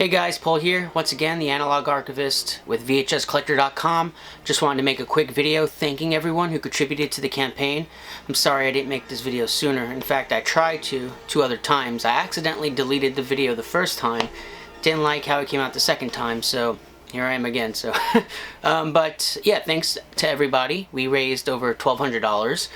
Hey guys, Paul here, once again, the Analog Archivist with VHScollector.com. Just wanted to make a quick video thanking everyone who contributed to the campaign. I'm sorry I didn't make this video sooner. In fact, I tried to 2 other times. I accidentally deleted the video the first time. Didn't like how it came out the second time, so here I am again. So, but yeah, thanks to everybody. We raised over $1,200,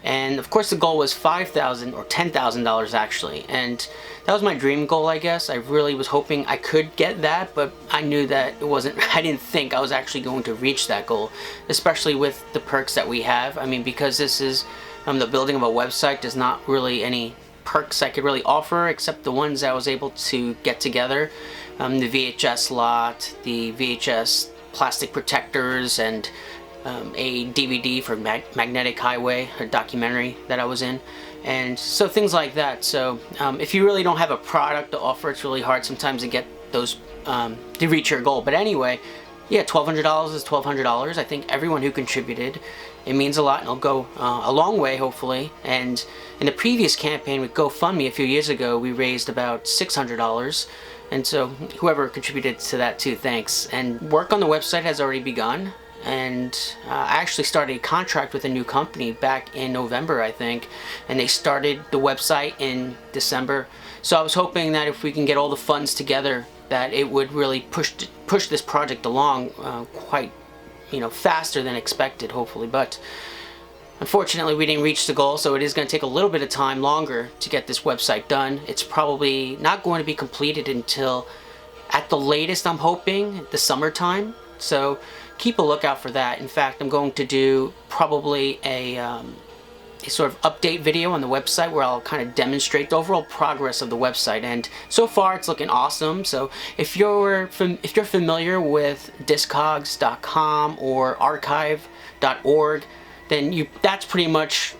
and of course the goal was $5,000 or $10,000 actually, and that was my dream goal, I guess. I really was hoping I could get that, but I knew that it wasn't. I didn't think I was actually going to reach that goal, especially with the perks that we have. I mean, because this is the building of a website, there's not really any perks I could really offer except the ones I was able to get together. The VHS lot, the VHS plastic protectors, and a DVD for Magnetic Highway, a documentary that I was in, and so things like that. So if you really don't have a product to offer, it's really hard sometimes to get those to reach your goal. But anyway, yeah, $1,200 is $1,200. I think everyone who contributed, it means a lot, and it'll go a long way, hopefully. And in the previous campaign with GoFundMe a few years ago, we raised about $600. And so whoever contributed to that too, thanks. And work on the website has already begun. And I actually started a contract with a new company back in November, I think. And they started the website in December. So I was hoping that if we can get all the funds together, that it would really push this project along quite, faster than expected, hopefully. But unfortunately, we didn't reach the goal, so it is going to take a little bit of time longer to get this website done. It's probably not going to be completed until, at the latest, I'm hoping, the summertime. So keep a lookout for that. In fact, I'm going to do probably a sort of update video on the website where I'll kind of demonstrate the overall progress of the website, and so far it's looking awesome. So if you're familiar with discogs.com or archive.org, then that's pretty much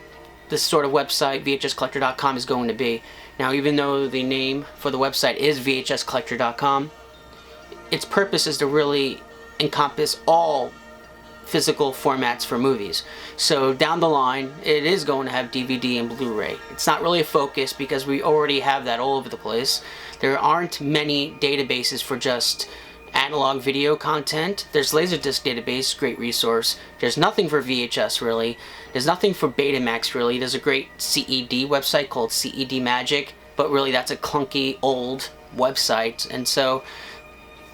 the sort of website VHScollector.com is going to be. Now, even though the name for the website is VHScollector.com, its purpose is to really encompass all physical formats for movies. So down the line, it is going to have DVD and Blu-ray. It's not really a focus because we already have that all over the place. There aren't many databases for just analog video content. There's Laserdisc database, great resource. There's nothing for VHS really. There's nothing for Betamax really. There's a great CED website called CED Magic, but really that's a clunky old website. And so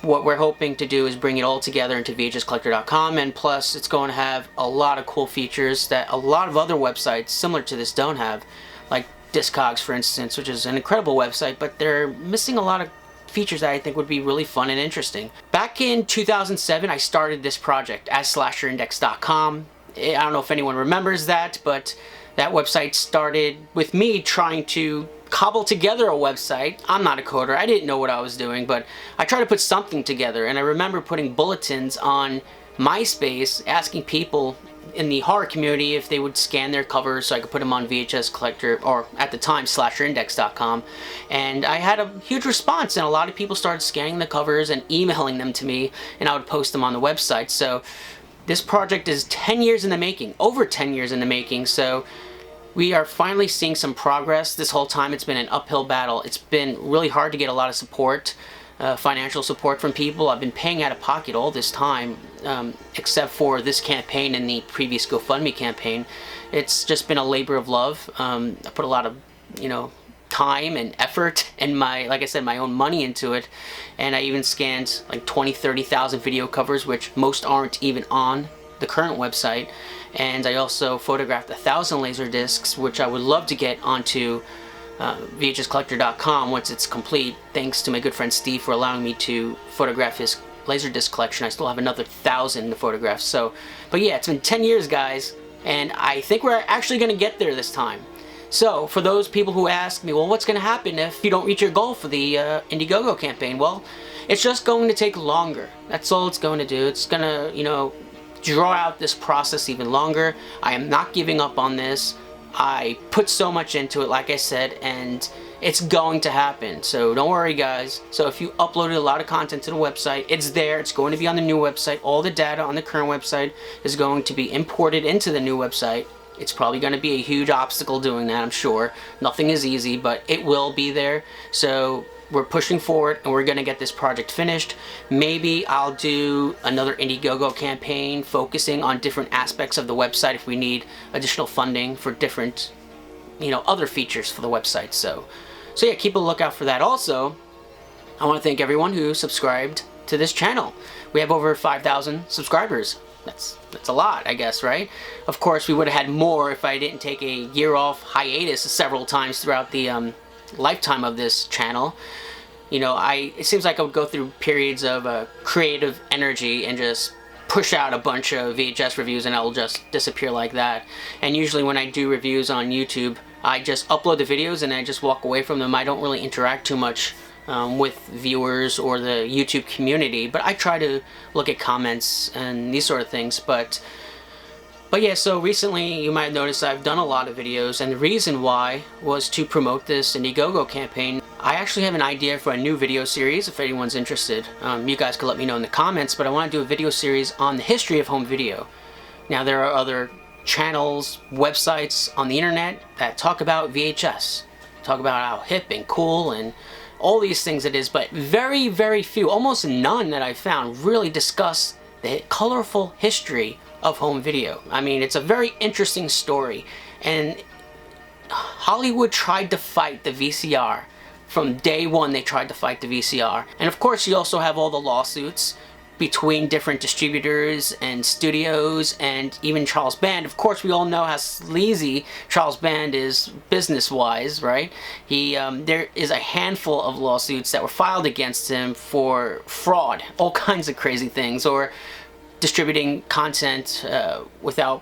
what we're hoping to do is bring it all together into VHScollector.com, and plus it's going to have a lot of cool features that a lot of other websites similar to this don't have, like Discogs, for instance, which is an incredible website, but they're missing a lot of features that I think would be really fun and interesting. Back in 2007, I started this project as slasherindex.com. I don't know if anyone remembers that, but that website started with me trying to cobble together a website. I'm not a coder. I didn't know what I was doing, but I tried to put something together, and I remember putting bulletins on MySpace asking people in the horror community if they would scan their covers so I could put them on VHS Collector, or at the time slasherindex.com, and I had a huge response, and a lot of people started scanning the covers and emailing them to me, and I would post them on the website. So this project is 10 years in the making, over 10 years in the making, so we are finally seeing some progress. This whole time it's been an uphill battle. It's been really hard to get a lot of support, financial support from people. I've been paying out of pocket all this time, except for this campaign and the previous GoFundMe campaign. It's just been a labor of love. I put a lot of, time and effort and like I said, my own money into it. And I even scanned like 30,000 video covers, which most aren't even on the current website. And I also photographed 1,000 laser discs, which I would love to get onto VHScollector.com once it's complete. Thanks to my good friend Steve for allowing me to photograph his laserdisc collection. I still have another 1,000 to photograph. So, but yeah, it's been 10 years, guys, and I think we're actually going to get there this time. So, for those people who ask me, well, what's going to happen if you don't reach your goal for the IndieGoGo campaign? Well, it's just going to take longer. That's all it's going to do. It's going to, draw out this process even longer. I am not giving up on this. I put so much into it, like I said, and it's going to happen. So don't worry, guys. So if you uploaded a lot of content to the website, it's there. It's going to be on the new website. All the data on the current website is going to be imported into the new website. It's probably going to be a huge obstacle doing that, I'm sure. Nothing is easy, but it will be there. So we're pushing forward and we're gonna get this project finished. Maybe I'll do another IndieGoGo campaign focusing on different aspects of the website if we need additional funding for different, other features for the website. So yeah, keep a lookout for that. Also, I want to thank everyone who subscribed to this channel. We have over 5,000 subscribers. That's a lot, I guess, right? Of course, we would have had more if I didn't take a year off hiatus several times throughout the lifetime of this channel. It seems like I would go through periods of creative energy and just push out a bunch of VHS reviews and I'll just disappear like that. And usually when I do reviews on YouTube, I just upload the videos and I just walk away from them. I don't really interact too much with viewers or the YouTube community, but I try to look at comments and these sort of things. But yeah, so recently you might have noticed I've done a lot of videos, and the reason why was to promote this IndieGoGo campaign. I actually have an idea for a new video series if anyone's interested. You guys can let me know in the comments, but I want to do a video series on the history of home video. Now, there are other channels, websites on the internet that talk about VHS, talk about how hip and cool and all these things it is, but very, very few, almost none that I've found, really discuss the colorful history of home video. I mean, it's a very interesting story, and Hollywood tried to fight the VCR. From day one, they tried to fight the VCR. And of course, you also have all the lawsuits between different distributors and studios and even Charles Band. Of course, we all know how sleazy Charles Band is business-wise, right? There is a handful of lawsuits that were filed against him for fraud, all kinds of crazy things, or distributing content without,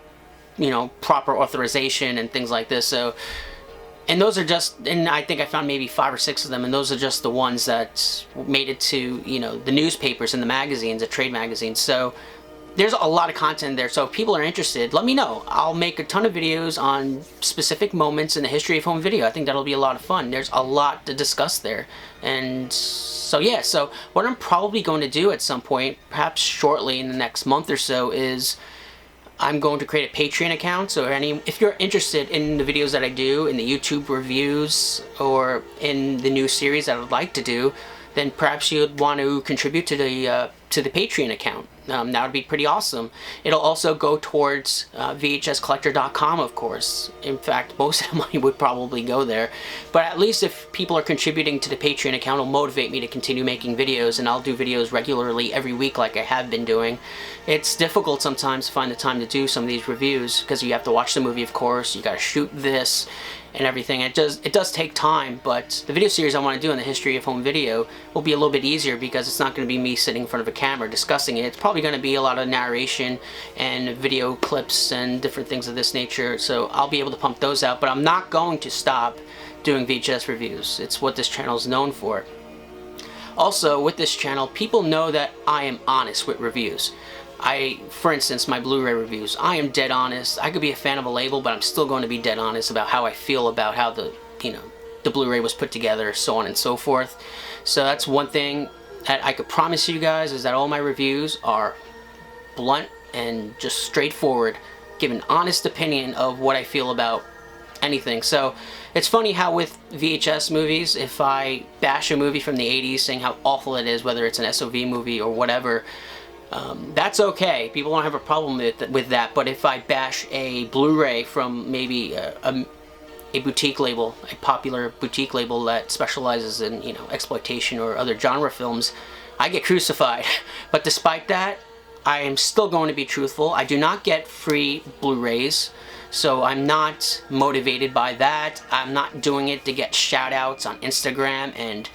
proper authorization and things like this. So, and those are just, and I think I found maybe 5 or 6 of them, and those are just the ones that made it to, the newspapers and the magazines, the trade magazines. So there's a lot of content there. So if people are interested, let me know. I'll make a ton of videos on specific moments in the history of home video. I think that'll be a lot of fun. There's a lot to discuss there. And so yeah, so what I'm probably going to do at some point, perhaps shortly in the next month or so, is I'm going to create a Patreon account. So if you're interested in the videos that I do, in the YouTube reviews, or in the new series that I would like to do, then perhaps you'd want to contribute to the Patreon account. That would be pretty awesome. It'll also go towards VHScollector.com, of course. In fact, most of the money would probably go there. But at least if people are contributing to the Patreon account, it'll motivate me to continue making videos, and I'll do videos regularly every week like I have been doing. It's difficult sometimes to find the time to do some of these reviews because you have to watch the movie, of course, you gotta shoot this and everything. It does take time, but the video series I want to do on the history of home video will be a little bit easier because it's not going to be me sitting in front of a camera discussing it. It's probably going to be a lot of narration and video clips and different things of this nature, so I'll be able to pump those out, but I'm not going to stop doing VHS reviews. It's what this channel is known for. Also, with this channel, people know that I am honest with reviews. For instance, my Blu-ray reviews, I am dead honest. I could be a fan of a label, but I'm still going to be dead honest about how I feel about how the Blu-ray was put together, so on and so forth. So that's one thing that I could promise you guys, is that all my reviews are blunt and just straightforward, give an honest opinion of what I feel about anything. So it's funny how with VHS movies, if I bash a movie from the 80s saying how awful it is, whether it's an SOV movie or whatever, that's okay. People don't have a problem with that. But if I bash a Blu-ray from maybe a boutique label, a popular boutique label that specializes in, exploitation or other genre films, I get crucified. But despite that, I am still going to be truthful. I do not get free Blu-rays, so I'm not motivated by that. I'm not doing it to get shout-outs on Instagram and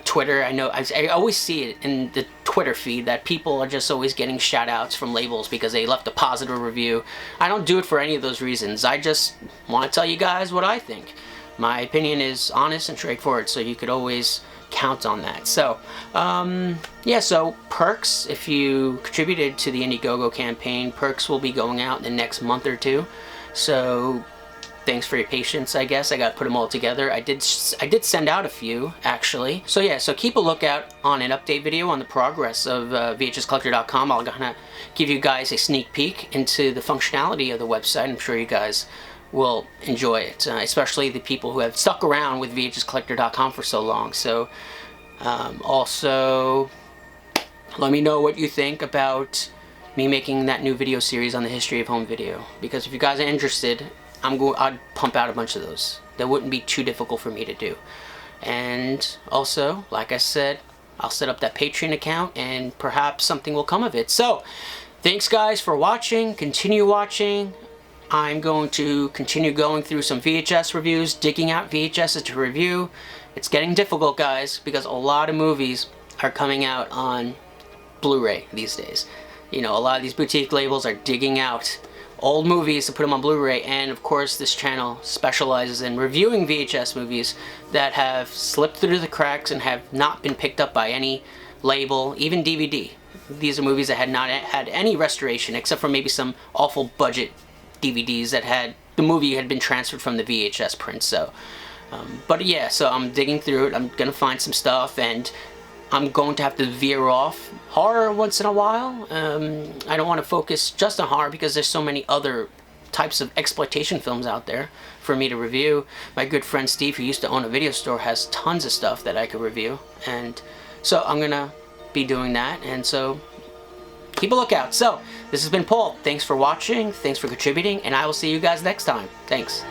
Twitter. I know I always see it in the Twitter feed that people are just always getting shout-outs from labels because they left a positive review. I don't do it for any of those reasons. I just want to tell you guys what I think. My opinion is honest and straightforward, so you could always count on that. So, yeah, so perks, if you contributed to the IndieGoGo campaign, perks will be going out in the next month or two. So thanks for your patience, I guess. I got to put them all together. I did send out a few, actually. So yeah, so keep a lookout on an update video on the progress of VHScollector.com. I'm gonna give you guys a sneak peek into the functionality of the website. I'm sure you guys will enjoy it, especially the people who have stuck around with VHScollector.com for so long. So also, let me know what you think about me making that new video series on the history of home video, because if you guys are interested, I'd pump out a bunch of those. That wouldn't be too difficult for me to do. And also, like I said, I'll set up that Patreon account and perhaps something will come of it. So, thanks guys for watching. Continue watching. I'm going to continue going through some VHS reviews, digging out VHSs to review. It's getting difficult, guys, because a lot of movies are coming out on Blu-ray these days. You know, a lot of these boutique labels are digging out old movies to put them on Blu-ray, and of course this channel specializes in reviewing VHS movies that have slipped through the cracks and have not been picked up by any label, even DVD. These are movies that had not had any restoration, except for maybe some awful budget DVDs that had the movie had been transferred from the VHS print. So but yeah, so I'm digging through it. I'm gonna find some stuff, and I'm going to have to veer off horror once in a while. I don't want to focus just on horror because there's so many other types of exploitation films out there for me to review. My good friend Steve, who used to own a video store, has tons of stuff that I could review, and so I'm gonna be doing that, and so keep a lookout. So this has been Paul. Thanks for watching, thanks for contributing, and I will see you guys next time. Thanks.